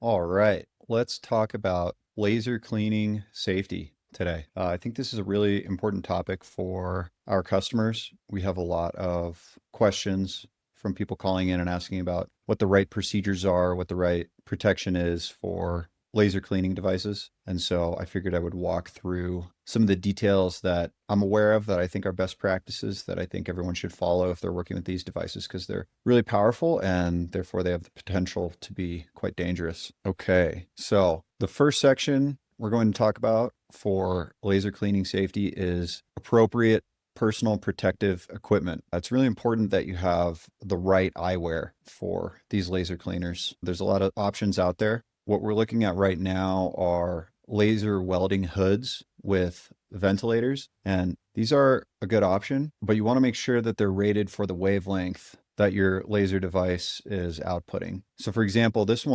All right, let's talk about laser cleaning safety today. I think this is a really important topic for our customers. We have a lot of questions from people calling in and asking about what the right procedures are, what the right protection is for laser cleaning devices. And so I figured I would walk through some of the details that I'm aware of that I think are best practices that I think everyone should follow if they're working with these devices because they're really powerful and therefore they have the potential to be quite dangerous. Okay, so the first section we're going to talk about for laser cleaning safety is appropriate personal protective equipment. It's really important that you have the right eyewear for these laser cleaners. There's a lot of options out there. What we're looking at right now are laser welding hoods with ventilators, and these are a good option, but you want to make sure that they're rated for the wavelength that your laser device is outputting. So for example, this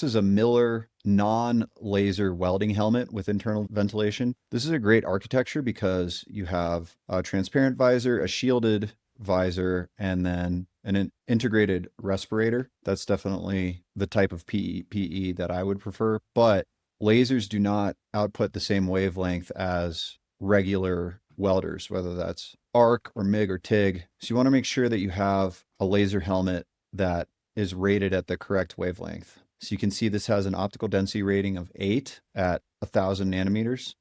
is a Miller non-laser welding helmet with internal ventilation. This is a great architecture because you have a transparent visor, a shielded visor, and then an integrated respirator. That's definitely the type of PPE that I would prefer, but lasers do not output the same wavelength as regular welders, whether that's arc or MIG or TIG. So you want to make sure that you have a laser helmet that is rated at the correct wavelength. So you can see this has an optical density rating of 8 at 1,000 nanometers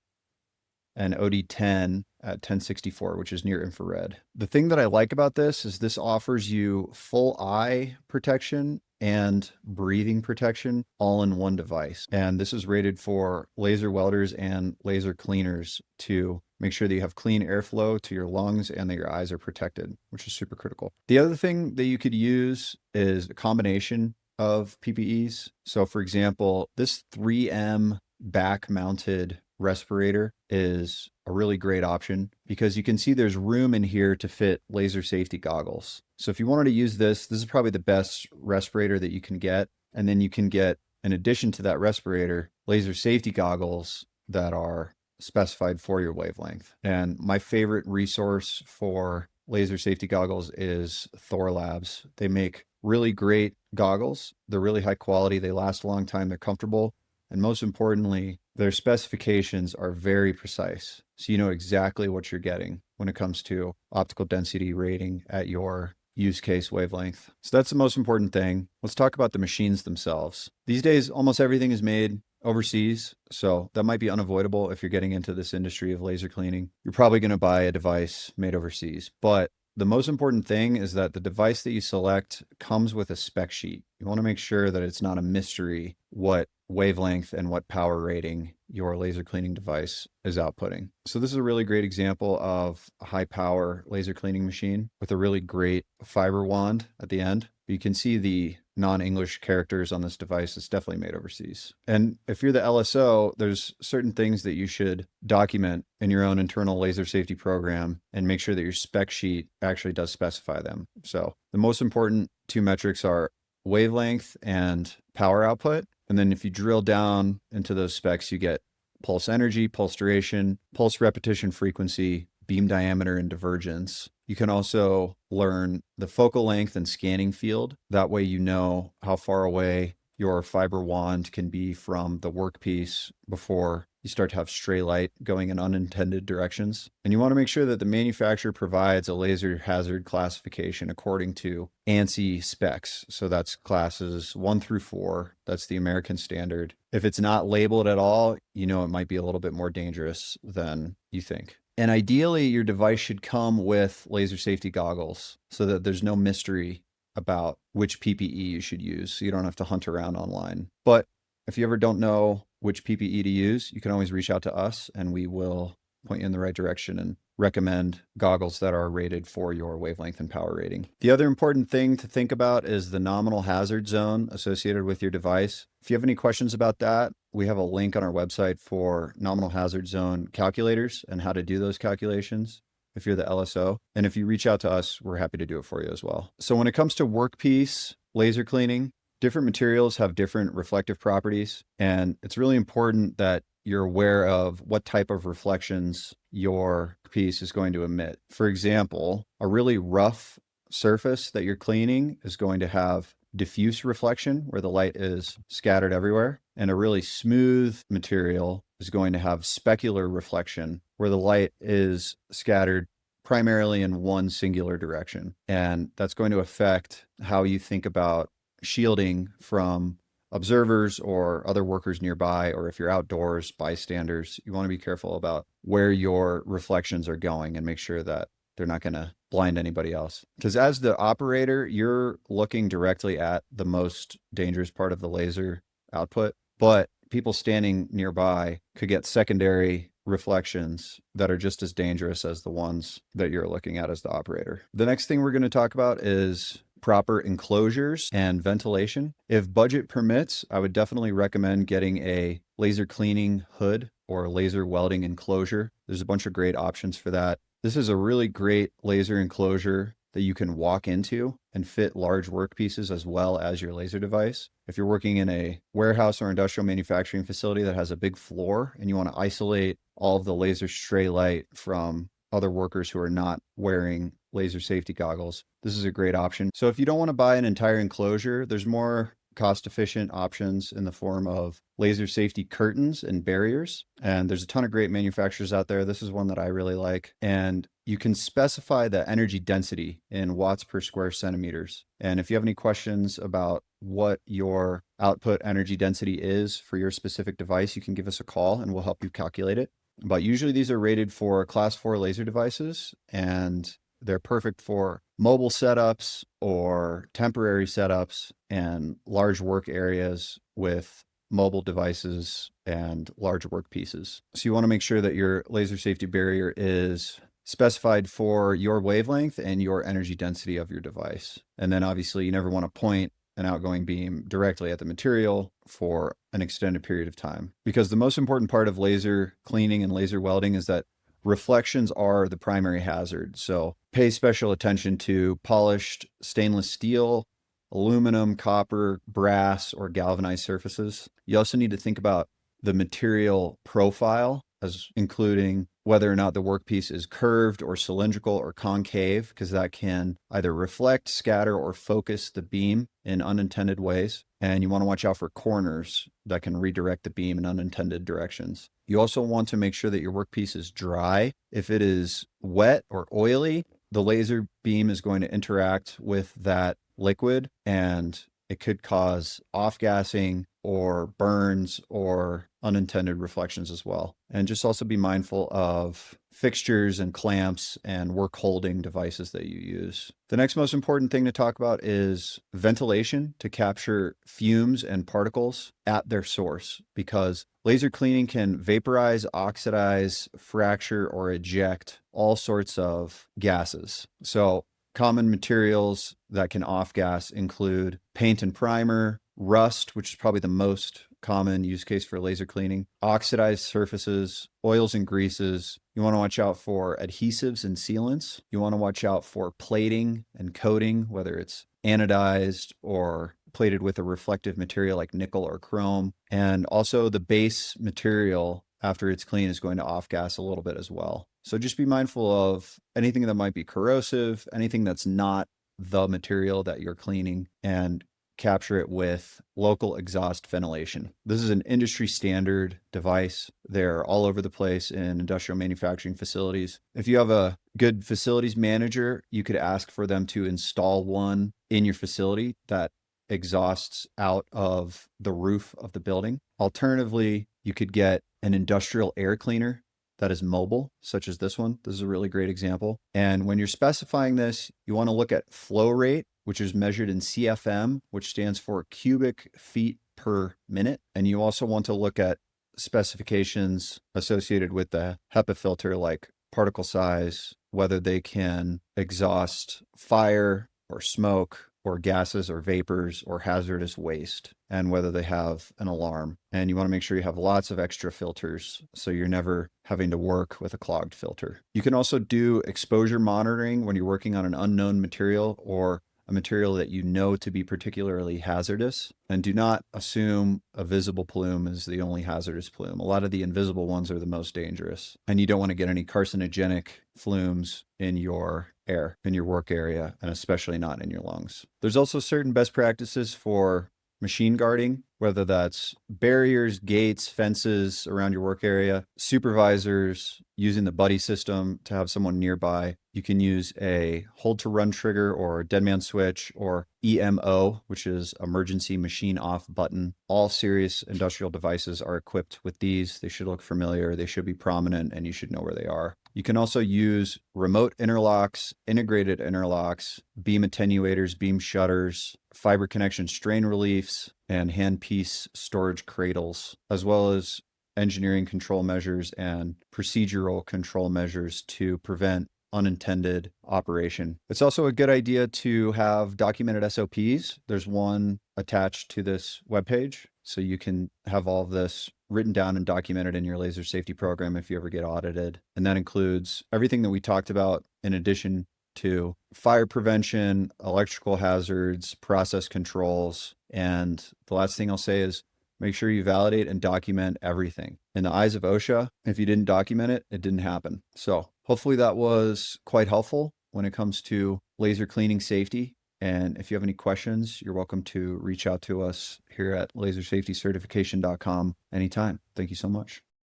and OD10 at 1064, which is near infrared. The thing that I like about this is this offers you full eye protection and breathing protection all in one device. And this is rated for laser welders and laser cleaners to make sure that you have clean airflow to your lungs and that your eyes are protected, which is super critical. The other thing that you could use is a combination of PPEs. So for example, this 3M back mounted respirator is a really great option because you can see there's room in here to fit laser safety goggles. So if you wanted to use this is probably the best respirator that you can get. And then you can get, in addition to that respirator, laser safety goggles that are specified for your wavelength. And my favorite resource for laser safety goggles is Thor Labs. They make really great goggles. They're really high quality. They last a long time. They're comfortable. And most importantly, their specifications are very precise. So you know exactly what you're getting when it comes to optical density rating at your use case wavelength. So that's the most important thing. Let's talk about the machines themselves. These days, almost everything is made overseas. So that might be unavoidable if you're getting into this industry of laser cleaning. You're probably going to buy a device made overseas. But the most important thing is that the device that you select comes with a spec sheet. You want to make sure that it's not a mystery what wavelength and what power rating your laser cleaning device is outputting. So this is a really great example of a high power laser cleaning machine with a really great fiber wand at the end. You can see the non-English characters on this device. It's definitely made overseas. And if you're the LSO, there's certain things that you should document in your own internal laser safety program and make sure that your spec sheet actually does specify them. So the most important two metrics are wavelength and power output. And then if you drill down into those specs, you get pulse energy, pulse duration, pulse repetition frequency, beam diameter, and divergence. You can also learn the focal length and scanning field. That way you know how far away your fiber wand can be from the workpiece before you start to have stray light going in unintended directions. And you want to make sure that the manufacturer provides a laser hazard classification according to ANSI specs. So that's classes 1 through 4. That's the American standard. If it's not labeled at all, you know it might be a little bit more dangerous than you think. And ideally, your device should come with laser safety goggles so that there's no mystery about which PPE you should use, so you don't have to hunt around online. But if you ever don't know which PPE to use, you can always reach out to us and we will point you in the right direction and recommend goggles that are rated for your wavelength and power rating. The other important thing to think about is the nominal hazard zone associated with your device. If you have any questions about that, we have a link on our website for nominal hazard zone calculators and how to do those calculations if you're the LSO. And if you reach out to us, we're happy to do it for you as well. So when it comes to workpiece laser cleaning, different materials have different reflective properties. And it's really important that you're aware of what type of reflections your piece is going to emit. For example, a really rough surface that you're cleaning is going to have diffuse reflection where the light is scattered everywhere. And a really smooth material is going to have specular reflection where the light is scattered primarily in one singular direction. And that's going to affect how you think about shielding from observers or other workers nearby, or if you're outdoors, bystanders. You want to be careful about where your reflections are going and make sure that they're not going to blind anybody else. Because as the operator, you're looking directly at the most dangerous part of the laser output, but people standing nearby could get secondary reflections that are just as dangerous as the ones that you're looking at as the operator. The next thing we're going to talk about is proper enclosures and ventilation. If budget permits, I would definitely recommend getting a laser cleaning hood or laser welding enclosure. There's a bunch of great options for that. This is a really great laser enclosure that you can walk into and fit large workpieces as well as your laser device. If you're working in a warehouse or industrial manufacturing facility that has a big floor and you want to isolate all of the laser stray light from other workers who are not wearing laser safety goggles, this is a great option. So if you don't want to buy an entire enclosure, there's more cost-efficient options in the form of laser safety curtains and barriers. And there's a ton of great manufacturers out there. This is one that I really like. And you can specify the energy density in watts per square centimeters. And if you have any questions about what your output energy density is for your specific device, you can give us a call and we'll help you calculate it. But usually these are rated for class 4 laser devices, and they're perfect for mobile setups or temporary setups and large work areas with mobile devices and large work pieces. So you want to make sure that your laser safety barrier is specified for your wavelength and your energy density of your device. And then obviously you never want to point an outgoing beam directly at the material for an extended period of time. Because the most important part of laser cleaning and laser welding is that reflections are the primary hazard. So pay special attention to polished stainless steel, aluminum, copper, brass, or galvanized surfaces. You also need to think about the material profile, as including whether or not the workpiece is curved or cylindrical or concave, because that can either reflect, scatter, or focus the beam in unintended ways. And you want to watch out for corners that can redirect the beam in unintended directions. You also want to make sure that your workpiece is dry. If it is wet or oily, the laser beam is going to interact with that liquid and it could cause off-gassing or burns or unintended reflections as well. And just also be mindful of fixtures and clamps and work holding devices that you use. The next most important thing to talk about is ventilation to capture fumes and particles at their source, because laser cleaning can vaporize, oxidize, fracture, or eject all sorts of gases. So common materials that can off-gas include paint and primer, rust, which is probably the most common use case for laser cleaning, oxidized surfaces, oils and greases. You want to watch out for adhesives and sealants. You want to watch out for plating and coating, whether it's anodized or plated with a reflective material like nickel or chrome. And also the base material after it's clean is going to off-gas a little bit as well. So just be mindful of anything that might be corrosive, anything that's not the material that you're cleaning, and capture it with local exhaust ventilation. This is an industry standard device. They're all over the place in industrial manufacturing facilities. If you have a good facilities manager, you could ask for them to install one in your facility that exhausts out of the roof of the building. Alternatively, you could get an industrial air cleaner that is mobile, such as this one. This is a really great example. And when you're specifying this, you want to look at flow rate, which is measured in CFM, which stands for cubic feet per minute. And you also want to look at specifications associated with the HEPA filter, like particle size, whether they can exhaust fire or smoke or gases or vapors or hazardous waste, and whether they have an alarm. And you want to make sure you have lots of extra filters so you're never having to work with a clogged filter. You can also do exposure monitoring when you're working on an unknown material or a material that you know to be particularly hazardous, and do not assume a visible plume is the only hazardous plume. A lot of the invisible ones are the most dangerous, and you don't want to get any carcinogenic flumes in your air, in your work area, and especially not in your lungs. There's also certain best practices for machine guarding, whether that's barriers, gates, fences around your work area, supervisors using the buddy system to have someone nearby. You can use a hold to run trigger or dead man switch or EMO, which is emergency machine off button. All serious industrial devices are equipped with these. They should look familiar, they should be prominent, and you should know where they are. You can also use remote interlocks, integrated interlocks, beam attenuators, beam shutters, fiber connection strain reliefs, and handpiece storage cradles, as well as engineering control measures and procedural control measures to prevent unintended operation. It's also a good idea to have documented SOPs. There's one attached to this webpage, so you can have all of this written down and documented in your laser safety program if you ever get audited. And that includes everything that we talked about in addition to fire prevention, electrical hazards, process controls. And the last thing I'll say is make sure you validate and document everything. In the eyes of OSHA, if you didn't document it, it didn't happen. So hopefully that was quite helpful when it comes to laser cleaning safety. And if you have any questions, you're welcome to reach out to us here at lasersafetycertification.com anytime. Thank you so much.